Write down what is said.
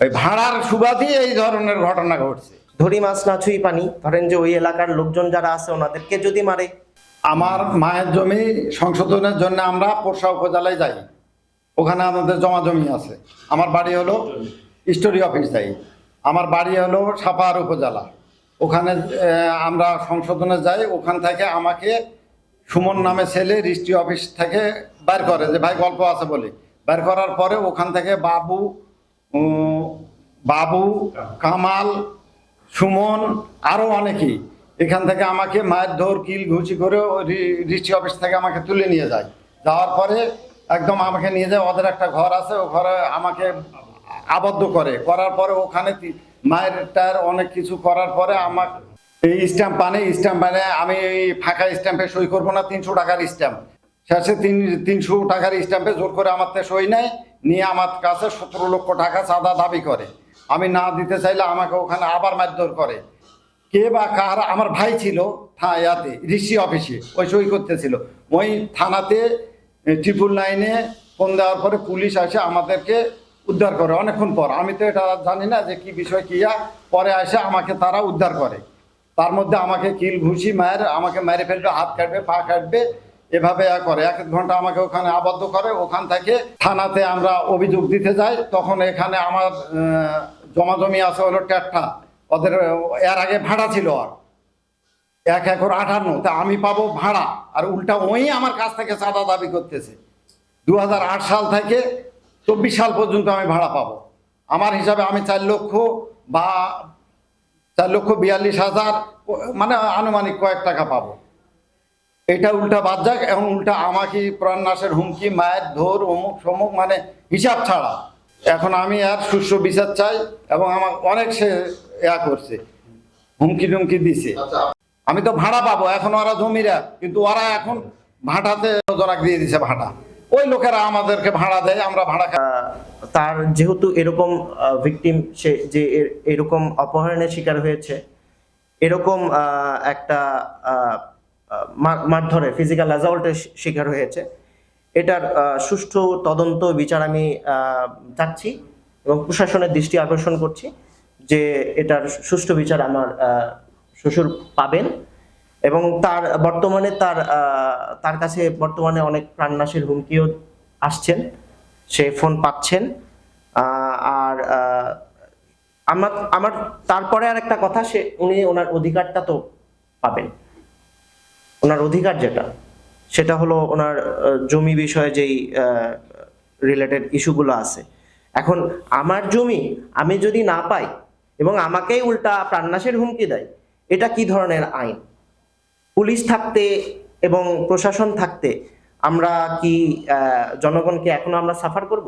ওই ভাড়ার সুবাদে এই ধরনের ঘটনা ঘটছে। ধরি মাছ না ছুঁই পানি, ধরেন যে ওই এলাকার লোকজন যারা আছে ওনাদেরকে যদি মারে। আমার মায়ের জমি সংশোধনের জন্য আমরা পোরশা উপজেলায় যাই, ওখানে আমাদের জমা জমি আছে। আমার বাড়ি হলো স্টোরি অফিস যাই, আমার বাড়ি হলো সাপাহার উপজেলা। ওখানে আমরা সংশোধনে যাই, ওখান থেকে আমাকে সুমন নামে ছেলে রেজিস্ট্রি অফিস থেকে বের করে যে ভাই গল্প আছে বলে। বের করার পরে ওখান থেকে বাবু কামাল সুমন আরও অনেকেই এখান থেকে আমাকে মায়ের ধর কিল ঘুষি করে রেজিস্ট্রি অফিস থেকে আমাকে তুলে নিয়ে যায়। যাওয়ার পরে একদম আমাকে নিয়ে যায়, ওদের একটা ঘর আছে, ও ঘরে আমাকে আবদ্ধ করার পরে ওখানে মায়ের টায়ের অনেক কিছু করার পরে আমাকে এই স্ট্যাম্প বানে আমি এই ফাঁকা স্ট্যাম্পে সই করবো না, 300 টাকার স্ট্যাম্প। শেষে 300 টাকার স্ট্যাম্পে জোর করে আমার থেকে সই নেয়, নিয়ে আমার কাছে 17 লক্ষ টাকা চাঁদা দাবি করে। আমি না দিতে চাইলে আমাকে ওখানে আবার মারধর করে। কে বা কার, আমার ভাই ছিল ইয়াতে রেজিস্ট্রি অফিসে, ওই সই করতেছিল। ওই থানাতে 999-এ ফোন দেওয়ার পরে পুলিশ আসে আমাদেরকে উদ্ধার করে অনেকক্ষণ পর। আমি তো এটা জানি না যে কি বিষয় কিয়া, পরে আসে আমাকে তারা উদ্ধার করে। তার মধ্যে আমাকে কিল ঘুষি আমাকে মেরে ফেলবে, হাত কাটবে, পা কাটবে, এভাবে করে 1 ঘন্টা আমাকে ওখানে আবদ্ধ করে। ওখান থেকে থানাতে আমরা অভিযোগ দিতে যাই, তখন এখানে আমার জমা জমি আছে হলো ট্যাট্টা, ওদের এর আগে ভাড়া ছিল আর 1 একর 58, তা আমি পাবো ভাড়া, আর উল্টা ওই আমার কাছ থেকে চাঁদা দাবি করতেছে। 2008 সাল থেকে 24 সাল পর্যন্ত আমি ভাড়া পাবো। আমার হিসাবে আমি 4,42,000 মানে আনুমানিক কয়েক টাকা পাবো। এটা উল্টা বাদ যাক, এখন উল্টা আমাকে প্রাণনাশের হুমকি, মায়ের ধর, অমুক সমুক, মানে হিসাব ছাড়া। এখন আমি আর সুষ্ঠু বিচার চাই, এবং আমার অনেক সে করছে, হুমকি টুমকি দিছে। আমি তো ভাড়া পাবো, এখন ওরা জমিরা, কিন্তু ওরা এখন ভাড়াতে জনাক দিয়ে দিছে ভাড়া। ওই লোকেরা আমাদেরকে ভাড়া দেয়, আমরা ভাড়া খাই। তার যেহেতু এরকম ভিকটিম, সে যে এরকম অপহরণের শিকার হয়েছে, এরকম একটা মারধরের ফিজিক্যাল অ্যাসল্টের শিকার হয়েছে, এটার সুষ্ঠু তদন্ত বিচার আমি চাচ্ছি এবং প্রশাসনের দৃষ্টি আকর্ষণ করছি যে এটার সুষ্ঠু বিচার আমার শ্বশুর পাবেন। এবং তার কাছে বর্তমানে অনেক প্রাণনাশের হুমকিও আসছেন, সে ফোন পাচ্ছেন। আর আমার তারপরে আর একটা কথা, উনি ওনার অধিকারটা তো পাবেন। ওনার অধিকার সেটা হলো ওনার জমি বিষয়ে যেই রিলেটেড ইস্যুগুলো আছে। এখন আমার জমি আমি যদি না পাই এবং আমাকেই উল্টা প্রাণনাশের হুমকি দেয়, এটা কি ধরনের আইন? পুলিশ থাকতে এবং প্রশাসন থাকতে আমরা কি জনগণকে এখনো আমরা সাফার করব?